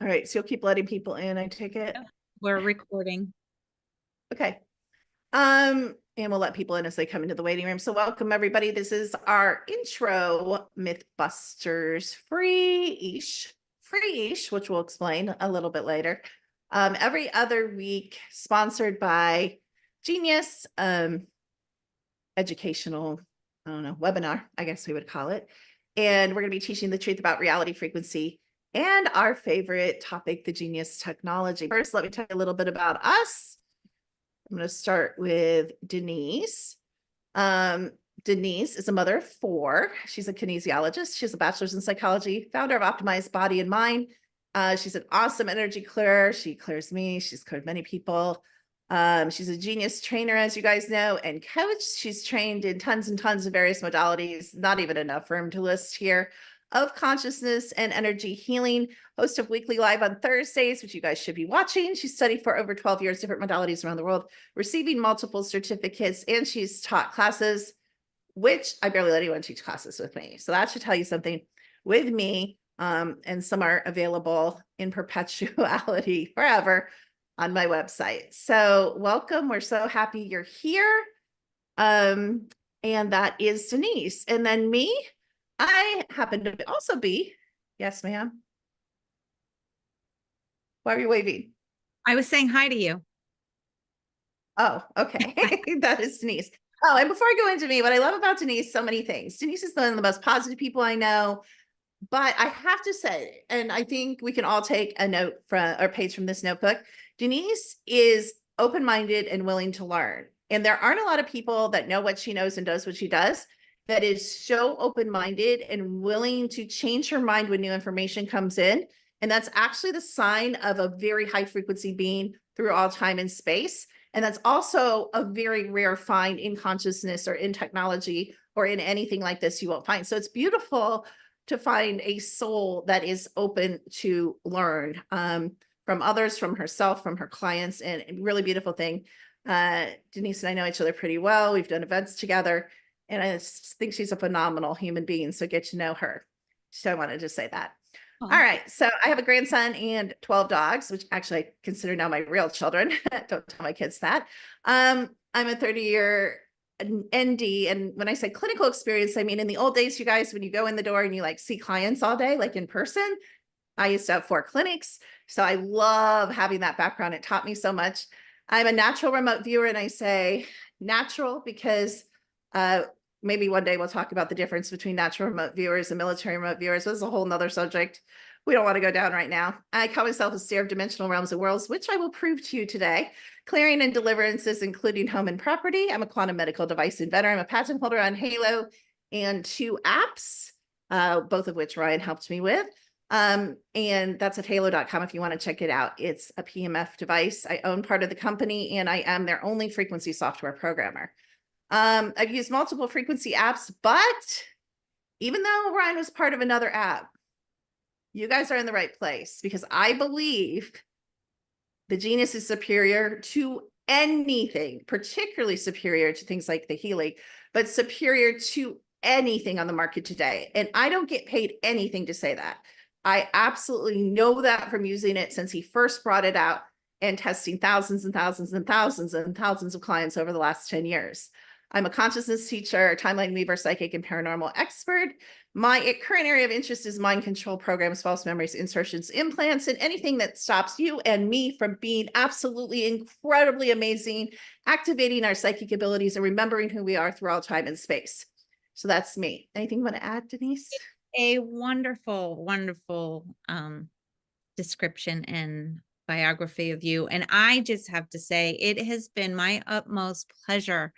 right. So you'll keep letting people in, I take it. We're recording. Okay. And we'll let people in as they come into the waiting room. So welcome everybody. This is our intro Mythbusters free-ish, which we'll explain a little bit later. Every other week, sponsored by Genius, educational, I don't know, webinar, I guess we would call it. And we're going to be teaching the truth about reality frequency and our favorite topic, the Genius technology. First, let me tell you a little bit about us. I'm going to start with Denise. Denise is a mother of 4. She's a kinesiologist. She has a bachelor's in psychology, founder of Optimized Body and Mind. She's an awesome energy clearer. She clears me. She's cleared many people. She's a Genius trainer, as you guys know, and coach. She's trained in tons and tons of various modalities, not even enough room to list here, of consciousness and energy healing, host of Weekly Live on Thursdays, which you guys should be watching. She's studied for over 12 years, different modalities around the world, receiving multiple certificates, and she's taught classes, which I barely let anyone teach classes with me. So that should tell you something with me. And some are available in perpetuality forever on my website. So welcome. We're so happy you're here. And that is Denise. And then me, I happen to also be, yes, ma'am. Why are you waving? I was saying hi to you. Oh, okay. That is Denise. Oh, and before I go into me, what I love about Denise, so many things. Denise is one of the most positive people I know, but I have to say, and I think we can all take a note from or page from this notebook. Denise is open-minded and willing to learn. And there aren't a lot of people that know what she knows and does what she does that is so open-minded and willing to change her mind when new information comes in. And that's actually the sign of a very high frequency being through all time and space. And that's also a very rare find in consciousness or in technology or in anything like this you won't find. So it's beautiful to find a soul that is open to learn from others, from herself, from her clients, and a really beautiful thing. Denise and I know each other pretty well. We've done events together, and I think she's a phenomenal human being, so get to know her. So I wanted to say that. All right, so I have a grandson and 12 dogs, which actually I consider now my real children. Don't tell my kids that. I'm a 30-year ND, and when I say clinical experience, I mean in the old days, you guys, when you go in the door and you like see clients all day, like in person, I used to have 4 clinics, so I love having that background. It taught me so much. I'm a natural remote viewer, and I say natural because maybe one day we'll talk about the difference between natural remote viewers and military remote viewers. This is a whole nother subject we don't want to go down right now. I call myself a seer of dimensional realms and worlds, which I will prove to you today. Clearing and deliverances, including home and property. I'm a quantum medical device inventor. I'm a patent holder on Halo and 2 apps, both of which Ryan helped me with. And that's at halo.com if you want to check it out. It's a PMF device. I own part of the company, and I am their only frequency software programmer. I've used multiple frequency apps, but even though Ryan was part of another app, you guys are in the right place because I believe the Genius is superior to anything, particularly superior to things like the healing, but superior to anything on the market today. And I don't get paid anything to say that. I absolutely know that from using it since he first brought it out and testing thousands and thousands and thousands and thousands of clients over the last 10 years. I'm a consciousness teacher, timeline weaver, psychic, and paranormal expert. My current area of interest is mind control programs, false memories, insertions, implants, and anything that stops you and me from being absolutely incredibly amazing, activating our psychic abilities and remembering who we are through all time and space. So that's me. Anything you want to add, Denise? A wonderful, wonderful description and biography of you. And I just have to say, it has been my utmost pleasure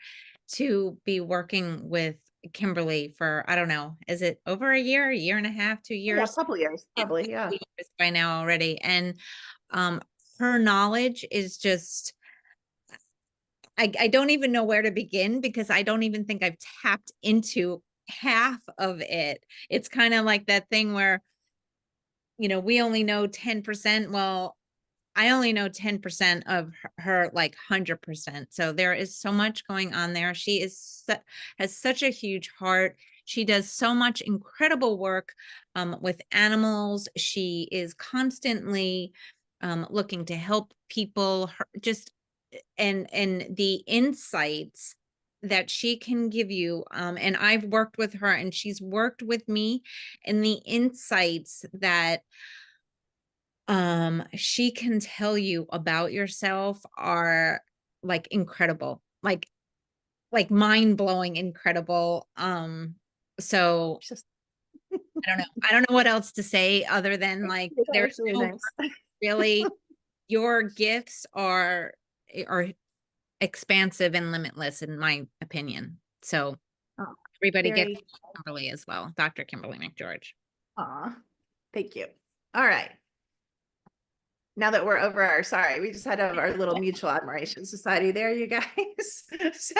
to be working with Kimberly for, I don't know, is it over a year and a half, 2 years? Yeah, a couple years, probably, yeah. Years by now already. And her knowledge is just, I don't even know where to begin because I don't even think I've tapped into half of it. It's kind of like that thing where, we only know 10%. Well, I only know 10% of her like 100%. So there is so much going on there. She has such a huge heart. She does so much incredible work with animals. She is constantly looking to help people. Just and the insights that she can give you, and I've worked with her and she's worked with me, and the insights that she can tell you about yourself are like incredible, like mind-blowing incredible. So Just I don't know what else to say other than like that there's was really no nice. really, your gifts are expansive and limitless in my opinion. So Oh, everybody get very. Kimberly as well, Dr. Kimberly McGeorge. Aw, thank you. All right. Now that we're over our, sorry, we just had to have our little mutual admiration society there, you guys. So,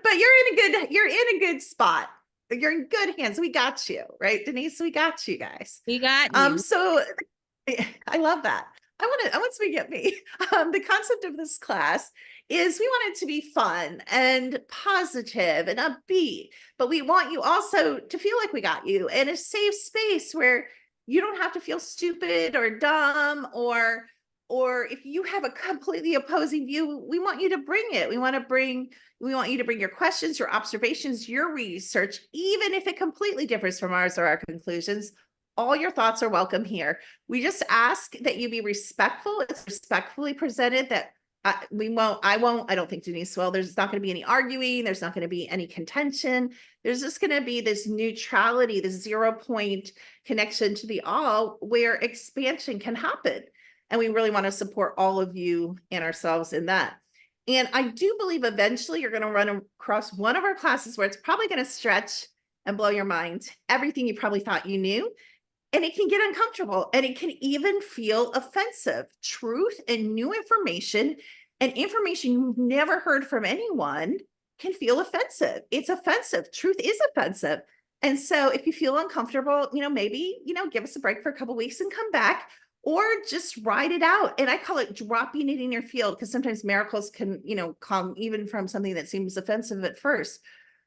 but you're in a good spot. You're in good hands. We got you, right, Denise? We got you guys. We got you. So I love that. I want to get me. The concept of this class is we want it to be fun and positive and upbeat, but we want you also to feel like we got you in a safe space where you don't have to feel stupid or dumb, or if you have a completely opposing view, we want you to bring it. We want you to bring your questions, your observations, your research, even if it completely differs from ours or our conclusions. All your thoughts are welcome here. We just ask that you be respectful. It's respectfully presented, that I don't think Denise will. There's not going to be any arguing. There's not going to be any contention. There's just going to be this neutrality, this 0 point connection to the all, where expansion can happen. And we really want to support all of you and ourselves in that. And I do believe eventually you're going to run across one of our classes where it's probably going to stretch and blow your mind, everything you probably thought you knew. And it can get uncomfortable, and it can even feel offensive. Truth and new information and information you've never heard from anyone can feel offensive. It's offensive. Truth is offensive. And so if you feel uncomfortable, maybe, give us a break for a couple of weeks and come back, or just ride it out. And I call it dropping it in your field, because sometimes miracles can, come even from something that seems offensive at first.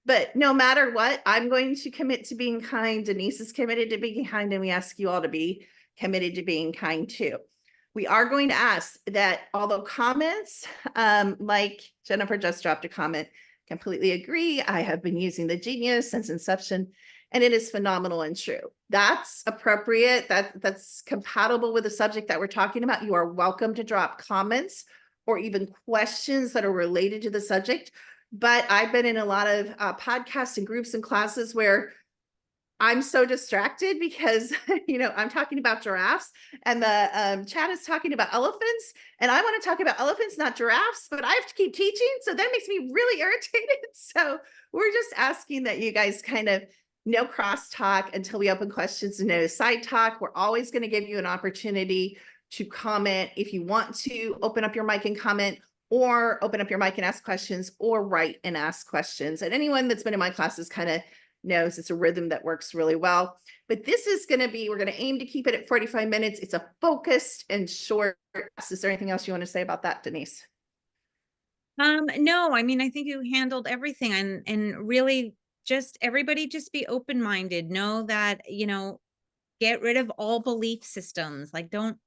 But no matter what, I'm going to commit to being kind. Denise is committed to being kind, and we ask you all to be committed to being kind too. We are going to ask that, although comments, like Jennifer just dropped a comment, completely agree. I have been using the Genius since inception, and it is phenomenal and true. That's appropriate. That's compatible with the subject that we're talking about. You are welcome to drop comments or even questions that are related to the subject. But I've been in a lot of podcasts and groups and classes where I'm so distracted because, I'm talking about giraffes, and the chat is talking about elephants, and I want to talk about elephants, not giraffes, but I have to keep teaching. So that makes me really irritated. So we're just asking that you guys kind of no crosstalk until we open questions, and no side talk. We're always going to give you an opportunity to comment if you want to open up your mic and comment, or open up your mic and ask questions, or write and ask questions. And anyone that's been in my classes kind of knows it's a rhythm that works really well. But this is going to be, we're going to aim to keep it at 45 minutes. It's a focused and short class. Is there anything else you want to say about that, Denise? No, I mean, I think you handled everything, and really just everybody just be open-minded. Know that, get rid of all belief systems. Like don't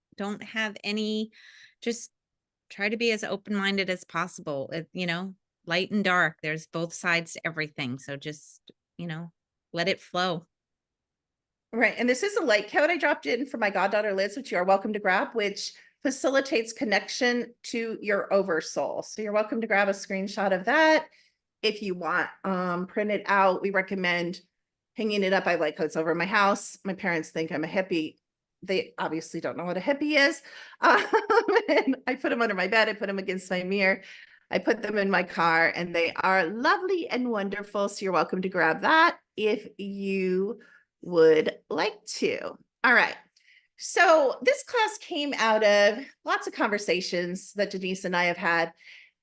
have any, just try to be as open-minded as possible. Light and dark, there's both sides to everything. So just, let it flow. Right. And this is a light code I dropped in for my goddaughter, Liz, which you are welcome to grab, which facilitates connection to your oversoul. So you're welcome to grab a screenshot of that if you want. Print it out. We recommend hanging it up. I have light codes over my house. My parents think I'm a hippie. They obviously don't know what a hippie is. And I put them under my bed. I put them against my mirror. I put them in my car, and they are lovely and wonderful. So you're welcome to grab that if you would like to. All right. So this class came out of lots of conversations that Denise and I have had,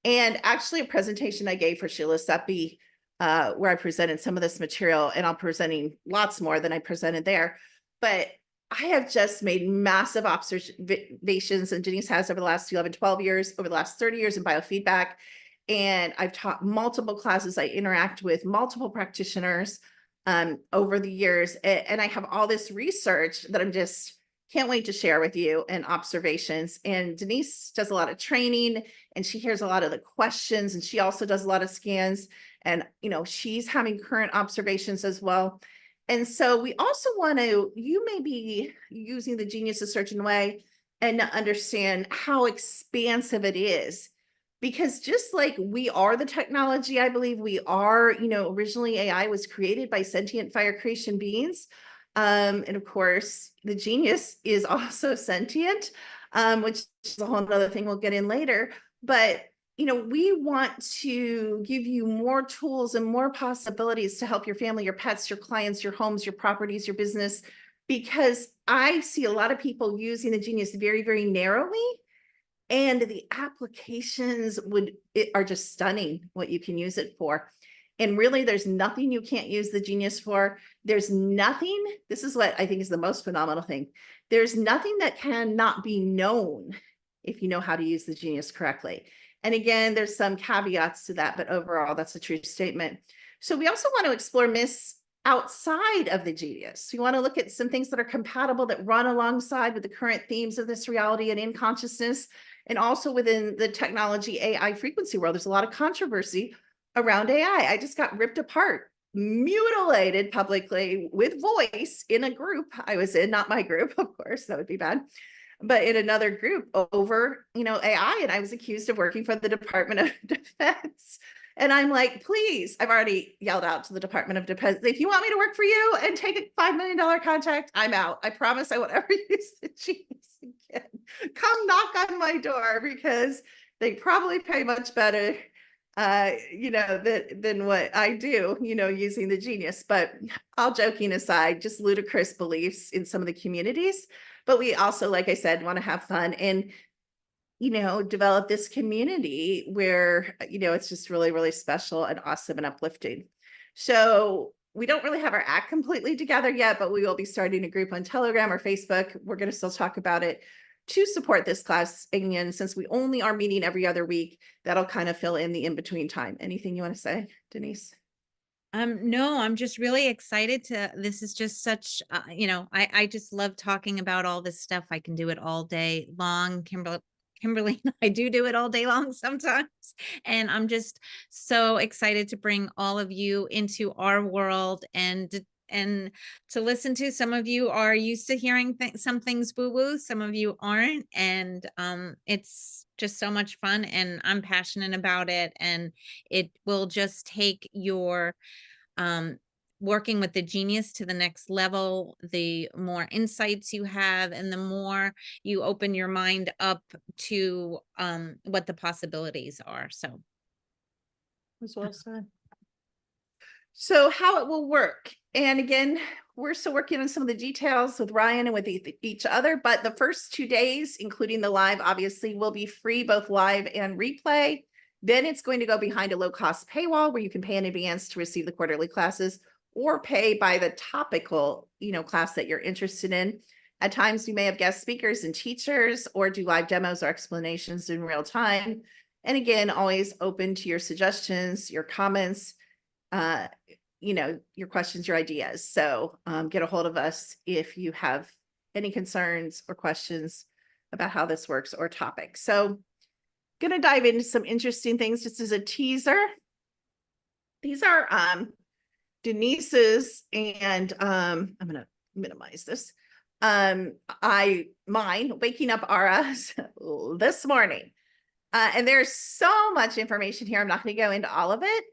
and actually a presentation I gave for Sheila Seppi, where I presented some of this material, and I'm presenting lots more than I presented there. But I have just made massive observations, and Denise has, over the last 11, 12 years, over the last 30 years in biofeedback. And I've taught multiple classes. I interact with multiple practitioners over the years. And I have all this research that I'm just can't wait to share with you and observations. And Denise does a lot of training and she hears a lot of the questions and she also does a lot of scans. And, she's having current observations as well. And so we also want to, you may be using the Genius of Search and Way and understand how expansive it is. Because just like we are the technology, I believe we are, originally AI was created by sentient fire creation beings. And of course, the genius is also sentient, which is a whole other thing we'll get in later. But we want to give you more tools and more possibilities to help your family, your pets, your clients, your homes, your properties, your business, because I see a lot of people using the genius very, very narrowly. And the applications are just stunning what you can use it for. And really, there's nothing you can't use the genius for. There's nothing, this is what I think is the most phenomenal thing. There's nothing that cannot be known if you know how to use the genius correctly. And again, there's some caveats to that, but overall, that's a true statement. So we also want to explore myths outside of the genius. We want to look at some things that are compatible that run alongside with the current themes of this reality and in consciousness. And also within the technology AI frequency world, there's a lot of controversy around AI. I just got ripped apart, mutilated publicly with voice in a group I was in, not my group, of course, that would be bad, but in another group over, AI. And I was accused of working for the Department of Defense. And I'm like, please, I've already yelled out to the Department of Defense, if you want me to work for you and take a $5 million contract, I'm out. I promise I won't ever use the genius again. Come knock on my door because they probably pay much better, than what I do, using the genius. But all joking aside, just ludicrous beliefs in some of the communities. But we also, like I said, want to have fun and develop this community where, it's just really, really special and awesome and uplifting. So we don't really have our act completely together yet, but we will be starting a group on Telegram or Facebook. We're going to still talk about it to support this class. And since we only are meeting every other week, that'll kind of fill in the in-between time. Anything you want to say, Denise? No, I'm just really excited this is just such, I just love talking about all this stuff. I can do it all day long. Kimberly and I do it all day long sometimes. And I'm just so excited to bring all of you into our world and to listen to. Some of you are used to hearing some things woo woo, some of you aren't. And it's just so much fun and I'm passionate about it. And it will just take your um, working with the genius to the next level, the more insights you have and the more you open your mind up to what the possibilities are. So Was well said. So how it will work. And again, we're still working on some of the details with Ryan and with each other, but the first 2 days, including the live, obviously will be free, both live and replay. Then it's going to go behind a low-cost paywall where you can pay in advance to receive the quarterly classes or pay by the topical, class that you're interested in. At times, we may have guest speakers and teachers or do live demos or explanations in real time. And again, always open to your suggestions, your comments, your questions, your ideas. So get a hold of us if you have any concerns or questions about how this works or topics. So going to dive into some interesting things just as a teaser. These are Denise's, and I'm going to minimize this. Mine waking up auras this morning. And there's so much information here. I'm not going to go into all of it.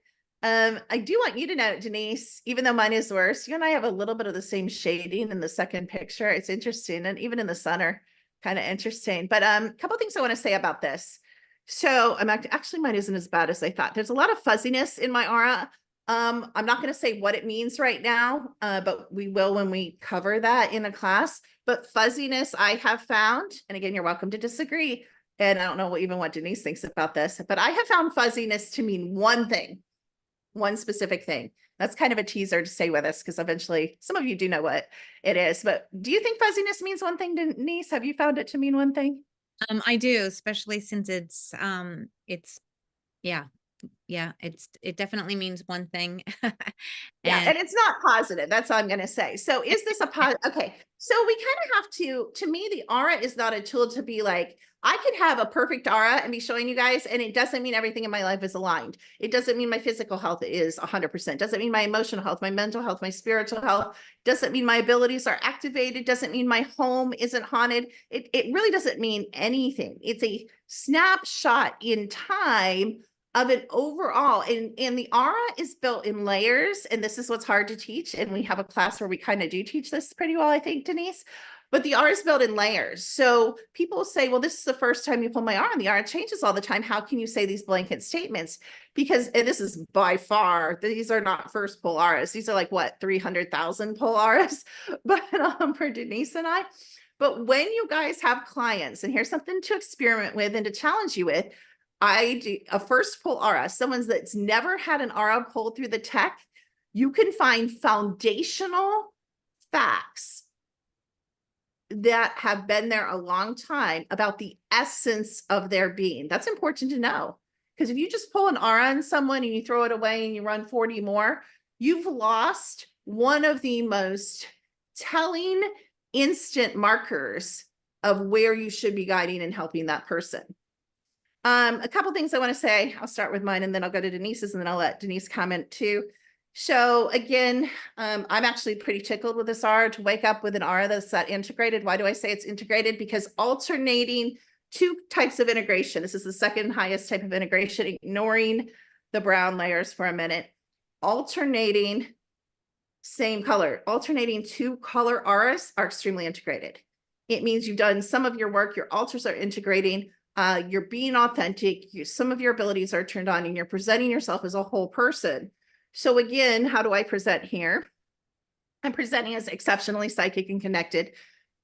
I do want you to know, Denise, even though mine is worse, you and I have a little bit of the same shading in the second picture. It's interesting. And even in the sun are kind of interesting. But a couple of things I want to say about this. So I'm actually, mine isn't as bad as I thought. There's a lot of fuzziness in my aura. I'm not going to say what it means right now, but we will when we cover that in a class. But fuzziness I have found, and again, you're welcome to disagree. And I don't know even what Denise thinks about this, but I have found fuzziness to mean one thing, one specific thing. That's kind of a teaser to stay with us because eventually some of you do know what it is. But do you think fuzziness means one thing, Denise? Have you found it to mean one thing? I do, especially since it's yeah, Yeah, it definitely means one thing. Yeah, And and it's not positive. That's all I'm gonna say. So is this a okay. So we kind of have to me, the aura is not a tool to be like, I could have a perfect aura and be showing you guys, and it doesn't mean everything in my life is aligned. It doesn't mean my physical health is 100%. Doesn't mean my emotional health, my mental health, my spiritual health. Doesn't mean my abilities are activated. Doesn't mean my home isn't haunted. It really doesn't mean anything. It's a snapshot in time of an overall, and the aura is built in layers, and this is what's hard to teach, and we have a class where we kind of do teach this pretty well, I think, Denise, but the aura is built in layers. So people say, well, this is the first time you pull my aura, and the aura changes all the time. How can you say these blanket statements? Because, and this is by far, these are not first pull auras. These are like, what, 300,000 pull auras, but for Denise and I. But when you guys have clients, and here's something to experiment with and to challenge you with, I do a first pull aura, someone that's never had an aura pulled through the tech. You can find foundational facts that have been there a long time about the essence of their being. That's important to know. Because if you just pull an aura on someone and you throw it away and you run 40 more, you've lost one of the most telling instant markers of where you should be guiding and helping that person. A couple things I want to say. I'll start with mine and then I'll go to Denise's and then I'll let Denise comment too. So again, I'm actually pretty tickled with this aura to wake up with an aura that's that integrated. Why do I say it's integrated? Because alternating two types of integration. This is the second highest type of integration, ignoring the brown layers for a minute. Alternating same color, alternating two color auras are extremely integrated. It means you've done some of your work, your altars are integrating, you're being authentic, some of your abilities are turned on, and you're presenting yourself as a whole person. So again, how do I present here? I'm presenting as exceptionally psychic and connected,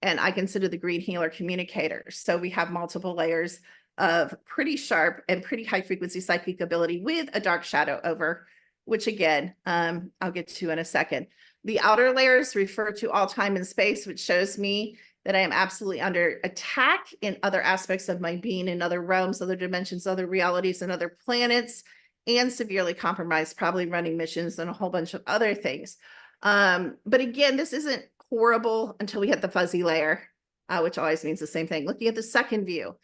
and I consider the green healer communicator. So we have multiple layers of pretty sharp and pretty high frequency psychic ability with a dark shadow over, which again, I'll get to in a second. The outer layers refer to all time and space, which shows me that I am absolutely under attack in other aspects of my being, in other realms, other dimensions, other realities, and other planets, and severely compromised, probably running missions and a whole bunch of other things. But again, this isn't horrible until we hit the fuzzy layer, which always means the same thing. Looking at the second view,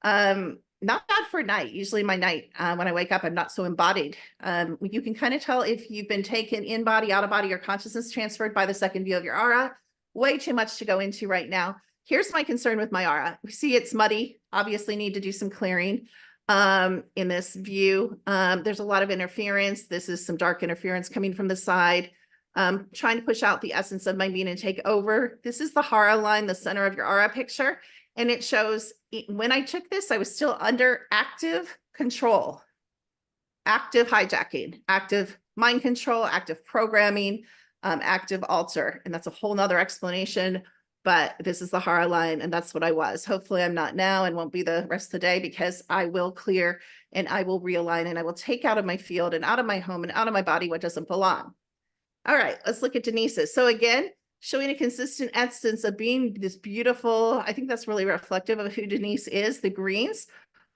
not bad for night. Usually my night, when I wake up, I'm not so embodied. You can kind of tell if you've been taken in body, out of body, or consciousness transferred by the second view of your aura. Way too much to go into right now. Here's my concern with my aura. We see it's muddy, obviously need to do some clearing in this view. There's a lot of interference. This is some dark interference coming from the side. Trying to push out the essence of my being and take over. This is the Hara line, the center of your aura picture. And it shows when I took this, I was still under active control, active hijacking, active mind control, active programming, active altar. And that's a whole nother explanation, but this is the Hara line and that's what I was. Hopefully I'm not now and won't be the rest of the day, because I will clear and I will realign and I will take out of my field and out of my home and out of my body what doesn't belong. All right, let's look at Denise's. So again, showing a consistent essence of being this beautiful, I think that's really reflective of who Denise is, the greens.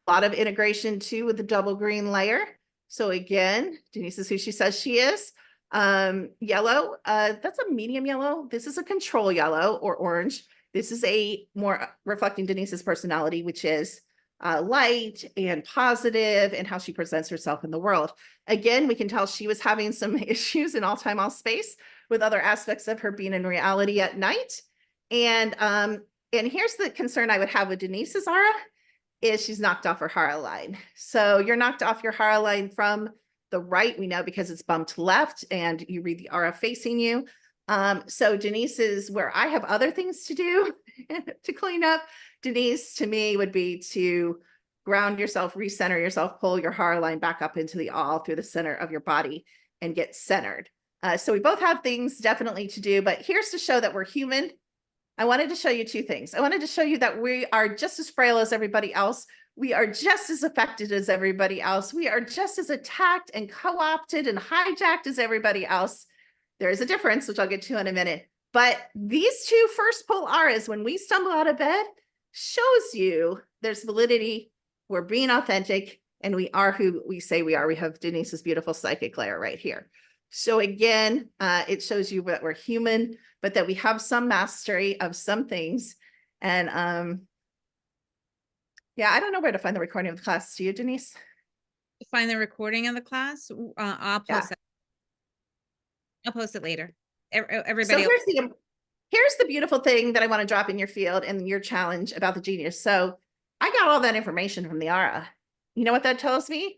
A lot of integration too with the double green layer. So again, Denise is who she says she is. Yellow, that's a medium yellow. This is a control yellow or orange. This is a more reflecting Denise's personality, which is light and positive and how she presents herself in the world. Again, we can tell she was having some issues in all time, all space with other aspects of her being in reality at night. And here's the concern I would have with Denise's aura is she's knocked off her Hara line. So you're knocked off your Hara line from the right, we know, because it's bumped left and you read the aura facing you. So Denise is where I have other things to do to clean up. Denise, to me, would be to ground yourself, recenter yourself, pull your Hara line back up into the all through the center of your body and get centered. So we both have things definitely to do, but here's to show that we're human. I wanted to show you two things. I wanted to show you that we are just as frail as everybody else. We are just as affected as everybody else. We are just as attacked and co-opted and hijacked as everybody else. There is a difference, which I'll get to in a minute. But these two first pull auras, when we stumble out of bed, shows you there's validity. We're being authentic. and we are who we say we are. We have Denise's beautiful psychic layer right here. So again, it shows you that we're human, but that we have some mastery of some things. And yeah, I don't know where to find the recording of the class. Do you, Denise? Find the recording of the class. Yeah. I'll post it later. So Everybody else. here's the beautiful thing that I want to drop in your field and your challenge about the genius. So I got all that information from the aura. You know what that tells me?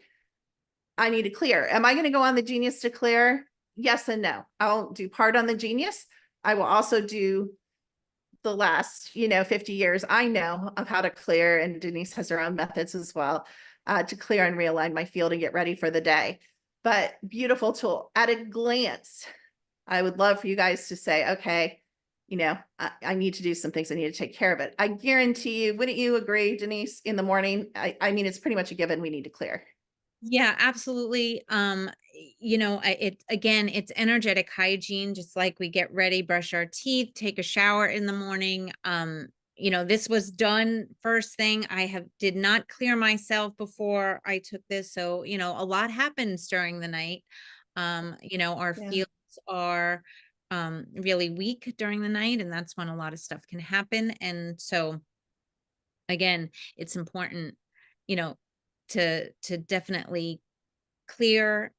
I need to clear. Am I going to go on the genius to clear? Yes and no. I'll do part on the genius. I will also do the last, 50 years I know of how to clear, and Denise has her own methods as well, to clear and realign my field and get ready for the day. But beautiful tool. At a glance, I would love for you guys to say, okay, I need to do some things. I need to take care of it. I guarantee you, wouldn't you agree, Denise, in the morning? I mean, it's pretty much a given we need to clear. Yeah, absolutely. It again, it's energetic hygiene, just like we get ready, brush our teeth, take a shower in the morning. This was done first thing. Did not clear myself before I took this. So, a lot happens during the night. Our Yeah. fields are really weak during the night, and that's when a lot of stuff can happen. And so again, it's important, you know, to definitely clear.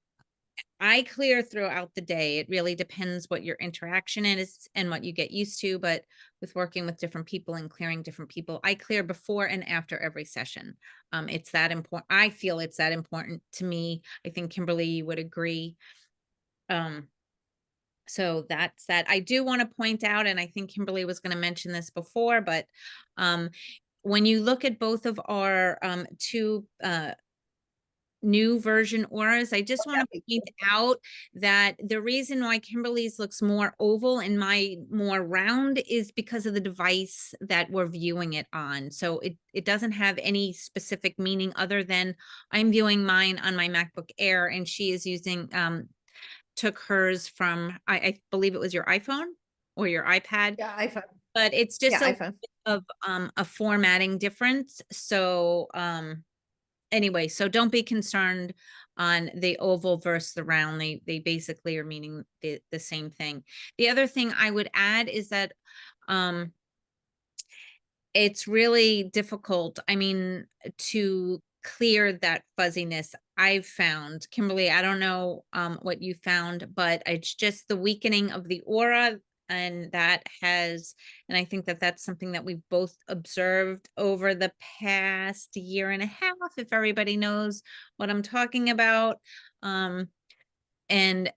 I clear throughout the day. It really depends what your interaction is and what you get used to. But with working with different people and clearing different people, I clear before and after every session. It's that important. I feel it's that important to me. I think Kimberly would agree. Um, so that's that. I do want to point out, and I think Kimberly was going to mention this before, but um, when you look at both of our two new version auras, I just want to point out that the reason why Kimberly's looks more oval and my more round is because of the device that we're viewing it on. So it doesn't have any specific meaning other than I'm viewing mine on my MacBook Air, and she is using took hers from I believe it was your iPhone or your iPad. Yeah, iPhone. But it's just Yeah, a iPhone. of a formatting difference. So anyway, so don't be concerned on the oval versus the round. They basically are meaning the same thing. The other thing I would add is that um it's really difficult, I mean, to clear that fuzziness. I've found, Kimberly, I don't know what you found, but it's just the weakening of the aura. And I think that that's something that we've both observed over the past year and a half, if everybody knows what I'm talking about. And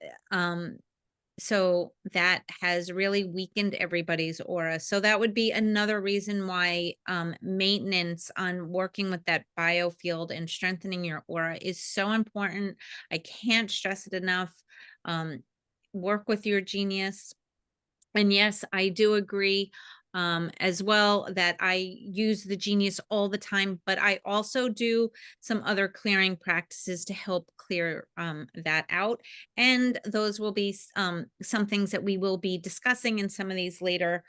so that has really weakened everybody's aura. So that would be another reason why maintenance on working with that biofield and strengthening your aura is so important. I can't stress it enough. Um, Work with your genius. And yes, I do agree as well that I use the genius all the time, but I also do some other clearing practices to help clear that out. And those will be some things that we will be discussing in some of these later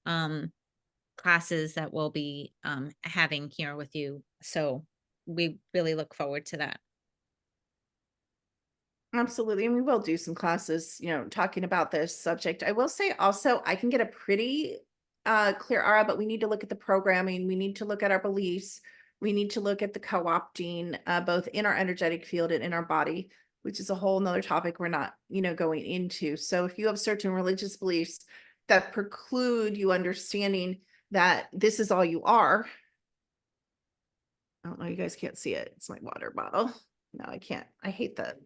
um, classes that we'll be having here with you. So we really look forward to that. Absolutely. And we will do some classes, talking about this subject. I will say also, I can get a pretty clear aura, but we need to look at the programming. We need to look at our beliefs. We need to look at the co-opting, both in our energetic field and in our body, which is a whole nother topic we're not, going into. So if you have certain religious beliefs that preclude you understanding that this is all you are. I don't know, you guys can't see it. It's my water bottle. No, I can't. I hate that.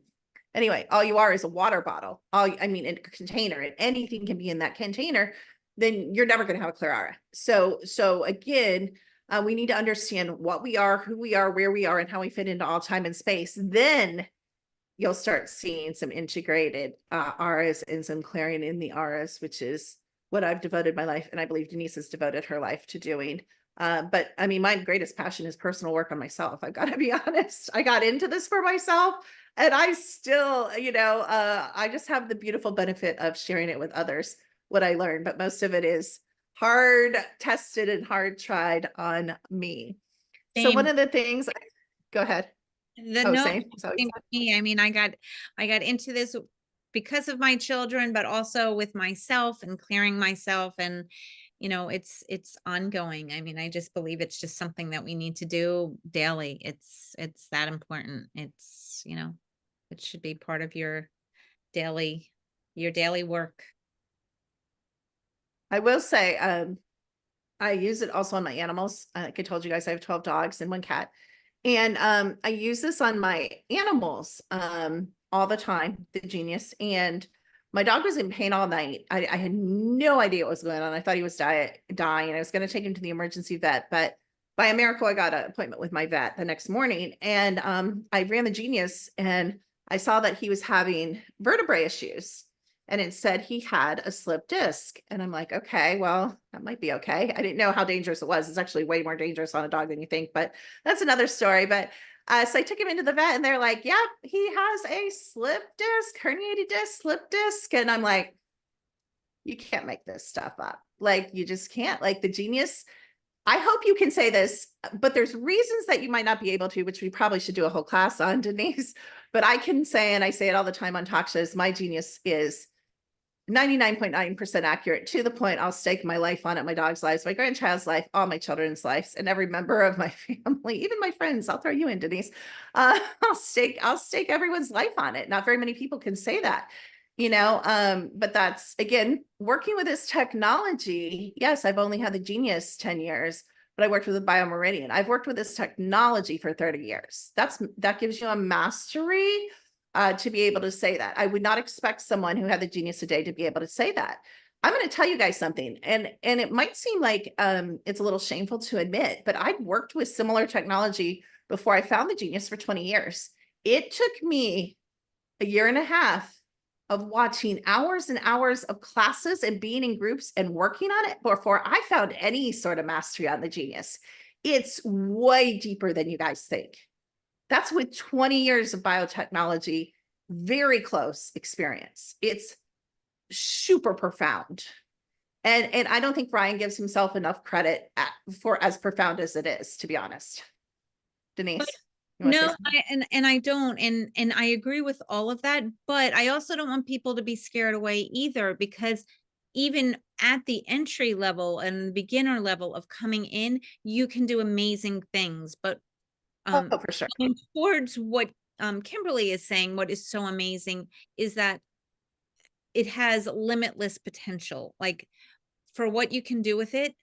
Anyway, all you are is a water bottle. In a container, and anything can be in that container, then you're never going to have a clear aura. So again, we need to understand what we are, who we are, where we are, and how we fit into all time and space. Then you'll start seeing some integrated auras and some clearing in the auras, which is what I've devoted my life, and I believe Denise has devoted her life to doing. But I mean, my greatest passion is personal work on myself. I've got to be honest. I got into this for myself, and I still, I just have the beautiful benefit of sharing it with others, what I learned. But most of it is hard tested and hard tried on me. So one Same. of the things, go ahead. The Oh, no, same. So same with me. I mean, I got into this because of my children, but also with myself and clearing myself, and it's ongoing. I mean, I just believe it's just something that we need to do daily. It's that important. It should be part of daily your daily work. I will say, I use it also on my animals. Like I told you guys, I have 12 dogs and one cat. And I use this on my animals all the time, the Genius. And my dog was in pain all night. I had no idea what was going on. I thought he was dying. I was going to take him to the emergency vet, but by a miracle, I got an appointment with my vet the next morning. And I ran the Genius and I saw that he was having vertebrae issues. And it said he had a slip disc. And I'm like, okay, well, that might be okay. I didn't know how dangerous it was. It's actually way more dangerous on a dog than you think, but that's another story. But so I took him into the vet and they're like, yep, he has a slip disc, herniated disc, slip disc. And I'm like, you can't make this stuff up. Like, you just can't. Like, the Genius, I hope you can say this, but there's reasons that you might not be able to, which we probably should do a whole class on, Denise. But I can say, and I say it all the time on talk shows, my Genius is 99.9% accurate, to the point I'll stake my life on it, my dog's lives, my grandchild's life, all my children's lives, and every member of my family, even my friends. I'll throw you in, Denise. I'll stake everyone's life on it. Not very many people can say that, but that's, again, working with this technology. Yes, I've only had the Genius 10 years, but I worked with the BioMeridian. I've worked with this technology for 30 years. That gives you a mastery to be able to say that. I would not expect someone who had the Genius today to be able to say that. I'm going to tell you guys something, and it might seem like it's a little shameful to admit, but I've worked with similar technology before I found the Genius for 20 years. It took me a year and a half of watching hours and hours of classes and being in groups and working on it before I found any sort of mastery on the Genius. It's way deeper than you guys think. That's with 20 years of biotechnology, very close experience. It's super profound. And I don't think Ryan gives himself enough credit for as profound as it is, to be honest. Denise, you want to say No, something? and I don't, and I agree with all of that, but I also don't want people to be scared away either, because even at the entry level and the beginner level of coming in, you can do amazing things. But Oh, for sure. going towards what Kimberly is saying, what is so amazing is that it has limitless potential. Like, for what you can do with it,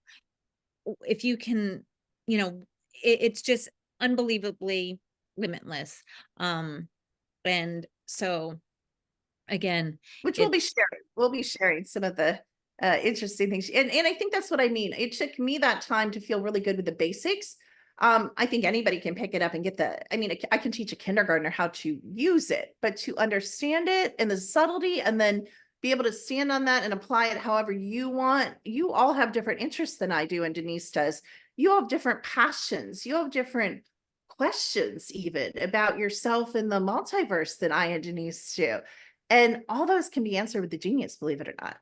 if you can, you know, it's just unbelievably limitless. And so again, Which we'll it be sharing. We'll be sharing some of the interesting things. And I think that's what I mean. It took me that time to feel really good with the basics. I think anybody can pick it up and get I mean, I can teach a kindergartner how to use it, but to understand it and the subtlety, and then be able to stand on that and apply it however you want. You all have different interests than I do, and Denise does. You have different passions. You have different questions even about yourself in the multiverse than I and Denise do. And all those can be answered with the Genius, believe it or not.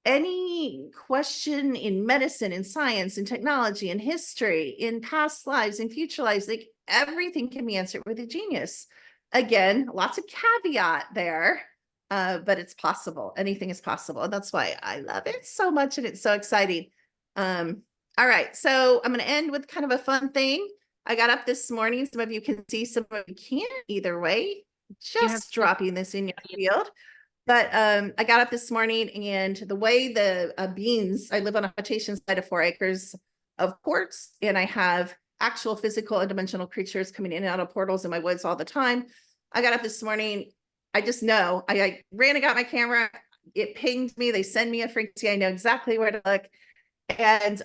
Any question in medicine, in science, in technology, in history, in past lives, in future lives, like everything can be answered with a Genius. Again, lots of caveat there, but it's possible. Anything is possible. And that's why I love it so much. And it's so exciting. All right. So I'm going to end with kind of a fun thing. I got up this morning. Some of you can see, some of you can't. Either way, you have just dropping this in your field. But I got up this morning, and the way the beans, I live on a habitation site of 4 acres of quartz, and I have actual physical and dimensional creatures coming in and out of portals in my woods all the time. I got up this morning. I just know I ran and got my camera. It pinged me. They send me a frequency. I know exactly where to look. And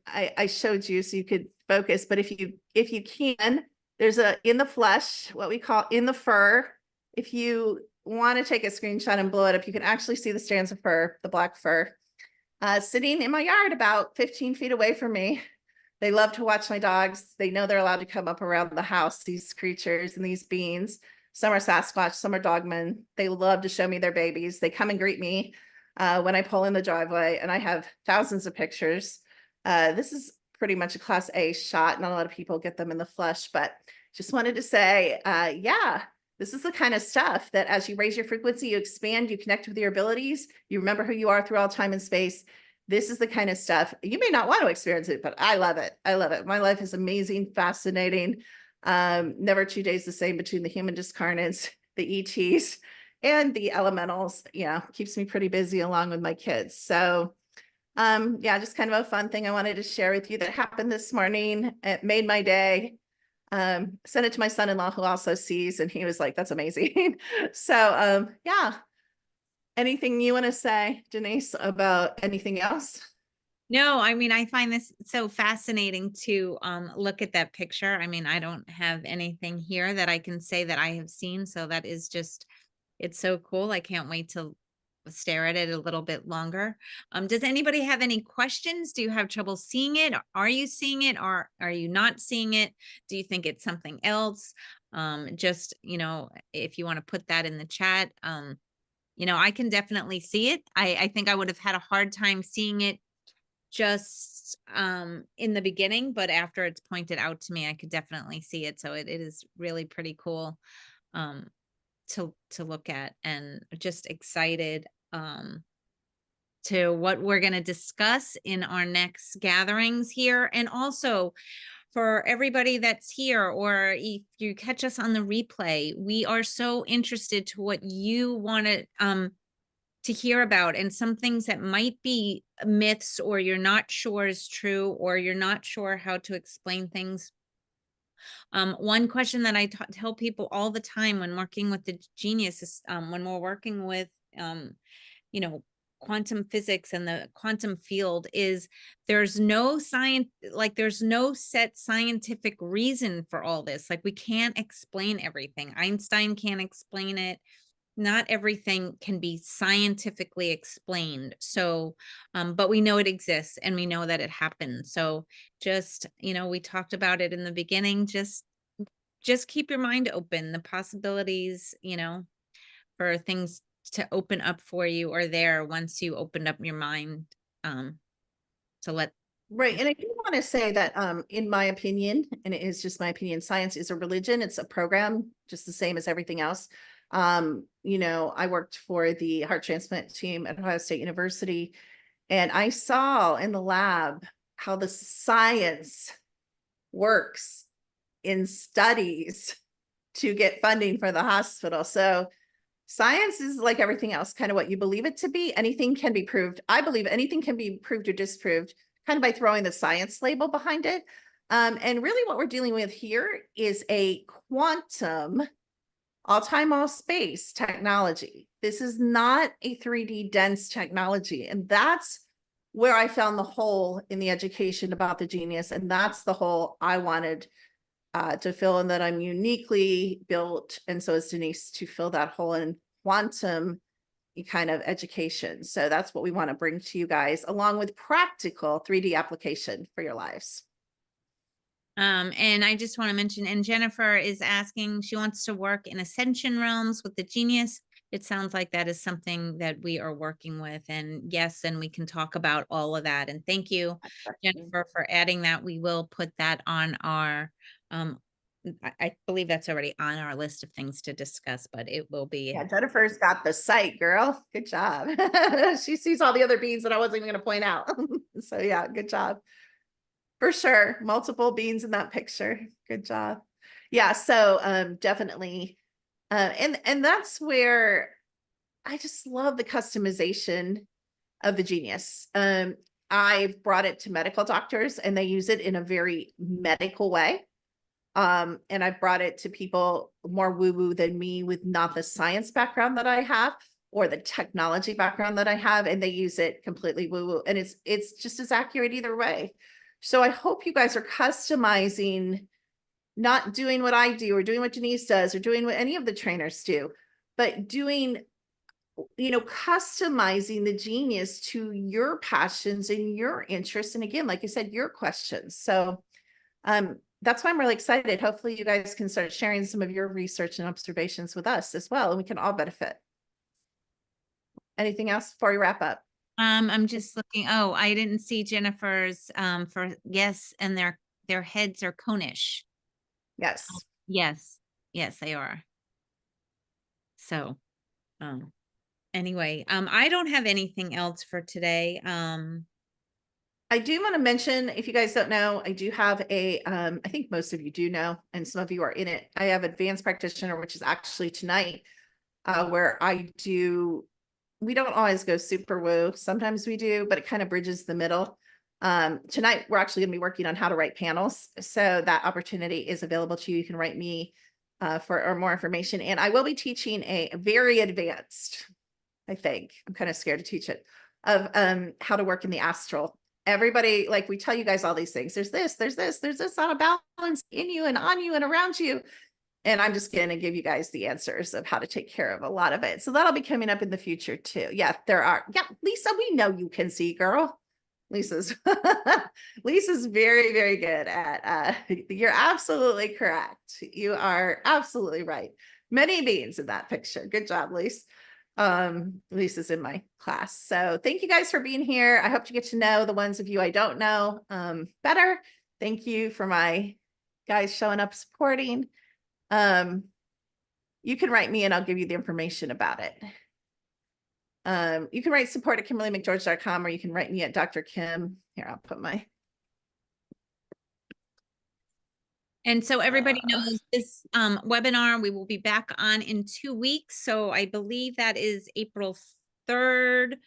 I showed you so you could focus. But if you can, there's in the flesh, what we call in the fur. If you want to take a screenshot and blow it up, you can actually see the strands of fur, the black fur, sitting in my yard about 15 feet away from me. They love to watch my dogs. They know they're allowed to come up around the house, these creatures and these beings. Some are Sasquatch, some are dogmen. They love to show me their babies. They come and greet me when I pull in the driveway, and I have thousands of pictures. This is pretty much a class A shot. Not a lot of people get them in the flesh, but just wanted to say, yeah, this is the kind of stuff that as you raise your frequency, you expand, you connect with your abilities, you remember who you are through all time and space. This is the kind of stuff you may not want to experience it, but I love it. I love it. My life is amazing, fascinating. Never 2 days the same between the human discarnates, the ETs, and the elementals. Yeah, keeps me pretty busy along with my kids. So yeah, just kind of a fun thing I wanted to share with you that happened this morning. It made my day. Sent it to my son-in-law who also sees, and he was like, that's amazing. So yeah. Anything you want to say, Denise, about anything else? No, I mean, I find this so fascinating to look at that picture. I mean, I don't have anything here that I can say that I have seen. So that is just, it's so cool. I can't wait to stare at it a little bit longer. Does anybody have any questions? Do you have trouble seeing it? Are you seeing it? Or are you not seeing it? Do you think it's something else? Just, you know, if you want to put that in the chat, you know, I can definitely see it. I think I would have had a hard time seeing it just in the beginning, but after it's pointed out to me, I could definitely see it. So it is really pretty cool um to look at, and just excited to what we're going to discuss in our next gatherings here. And also for everybody that's here, or if you catch us on the replay, we are so interested to what you want to hear about, and some things that might be myths, or you're not sure is true, or you're not sure how to explain things. One question that I tell people all the time when working with the genius is when we're working with, you know, quantum physics and the quantum field, is there's no science, like there's no set scientific reason for all this. Like we can't explain everything. Einstein can't explain it. Not everything can be scientifically explained. So, but we know it exists and we know that it happens. So just, you know, we talked about it in the beginning, just keep your mind open. The possibilities, you know, for things to open up for you are there once you open up your mind, to let. Right. And I do want to say that, in my opinion, and it is just my opinion, science is a religion. It's a program, just the same as everything else. You know, I worked for the heart transplant team at Ohio State University, and I saw in the lab how the science works in studies to get funding for the hospital. So science is like everything else, kind of what you believe it to be. Anything can be proved. I believe anything can be proved or disproved kind of by throwing the science label behind it. And really what we're dealing with here is a quantum all time, all space technology. This is not a 3D dense technology. And that's where I found the hole in the education about the genius. And that's the hole I wanted to fill in, that I'm uniquely built. And so is Denise, to fill that hole in quantum kind of education. So that's what we want to bring to you guys, along with practical 3D application for your lives. And I just want to mention, and Jennifer is asking, she wants to work in ascension realms with the genius. It sounds like that is something that we are working with. And yes, and we can talk about all of that. And thank you, Jennifer, for adding that. We will put that on our, I believe that's already on our list of things to discuss, but it will be. Yeah, Jennifer's got the sight, girl. Good job. She sees all the other beans that I wasn't even going to point out. So yeah, good job. For sure. Multiple beans in that picture. Good job. Yeah. So definitely. And that's where I just love the customization of the genius. I've brought it to medical doctors and they use it in a very medical way. And I've brought it to people more woo-woo than me, with not the science background that I have or the technology background that I have, and they use it completely woo-woo. And it's just as accurate either way. So I hope you guys are customizing, not doing what I do or doing what Denise does or doing what any of the trainers do, but doing, you know, customizing the genius to your passions and your interests. And again, like I said, your questions. So that's why I'm really excited. Hopefully you guys can start sharing some of your research and observations with us as well, and we can all benefit. Anything else before we wrap up? I'm just looking. Oh, I didn't see Jennifer's, for yes, and their heads are conish. Yes. Yes. Yes, they are. So, um, anyway, I don't have anything else for today. I do want to mention, if you guys don't know, I do have I think most of you do know, and some of you are in it. I have advanced practitioner, which is actually tonight, where we don't always go super woo. Sometimes we do, but it kind of bridges the middle. Tonight, we're actually going to be working on how to write panels. So that opportunity is available to you. You can write me for or more information. And I will be teaching a very advanced, I think, I'm kind of scared to teach it, of how to work in the astral. Everybody, like we tell you guys all these things. There's this out of balance in you and on you and around you. And I'm just going to give you guys the answers of how to take care of a lot of it. So that'll be coming up in the future too. Yeah, there are. Yeah, Lisa, we know you can see, girl. Lisa's Lisa's very, very good at you're absolutely correct. You are absolutely right. Many beings in that picture. Good job, Lisa. Lisa's in my class. So thank you guys for being here. I hope to get to know the ones of you I don't know better. Thank you for my guys showing up supporting. You can write me and I'll give you the information about it. You can write support at kimberlymcgeorge.com, or you can write me at Dr. Kim. Here, I'll put my. And so everybody knows this webinar, we will be back on in 2 weeks. So I believe that is April 3rd.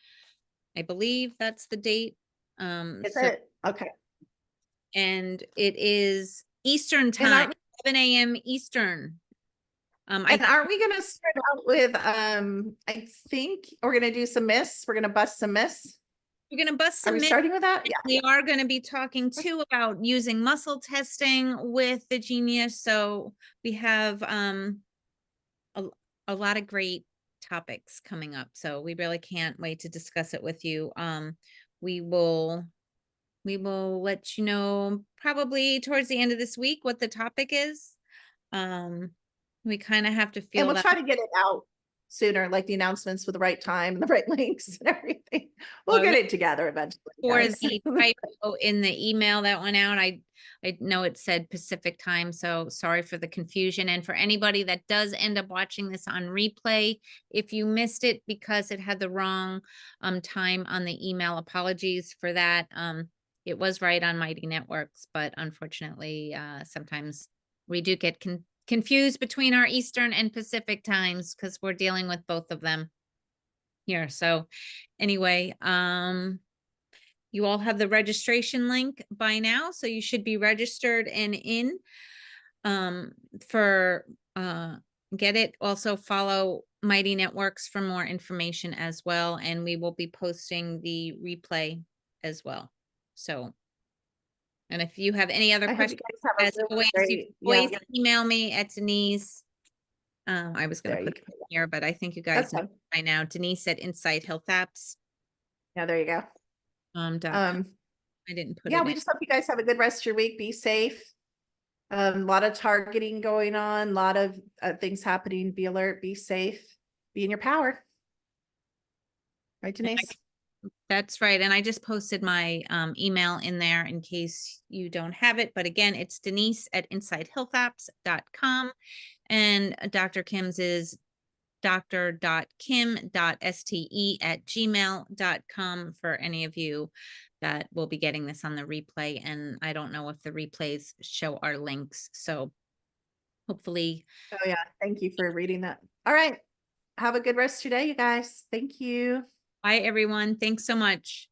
I believe that's the date. Is So, it? Okay. and it is Eastern And time, 7 a.m. Eastern. aren't we gonna start out with I think we're gonna do some myths. We're gonna bust some myths. We're going to bust Are some we myths. starting with that? Yeah. We are going to be talking too about using muscle testing with the Genius. So we have a lot of great topics coming up. So we really can't wait to discuss it with you. We will let you know probably towards the end of this week what the topic is. We kind of have to And feel we'll that try to get it out sooner, like the announcements with the right time and the right links and everything. We'll get it together eventually, for guys. the typo in the email that went out. I know it said Pacific time, so sorry for the confusion. And for anybody that does end up watching this on replay, if you missed it because it had the wrong time on the email, apologies for that. It was right on Mighty Networks, but unfortunately, sometimes we do get confused between our Eastern and Pacific times because we're dealing with both of them here. So anyway, you all have the registration link by now, so you should be registered and in for get it. Also follow Mighty Networks for more information as well, and we will be posting the replay as well. So, and if you have any other I hope you questions, guys have a as really always, you great, can yeah, always email me at Denise. I was going there to you put go. it here, but I think you That's guys know fine. by now. Denise at Insight Health Apps. Yeah, there you go. .com. I didn't put Yeah, it we in. just hope you guys have a good rest of your week. Be safe. A lot of targeting going on, a lot of things happening. Be alert, be safe, be in your power. Right, Denise? That's right. And I just posted my email in there in case you don't have it. But again, it's Denise at insighthealthapps.com. And Dr. Kim's is dr.kim.ste@gmail.com for any of you that will be getting this on the replay. And I don't know if the replays show our links. So hopefully. Oh, yeah. Thank you for reading that. All right. Have a good rest of your day, you guys. Thank you. Bye, everyone. Thanks so much.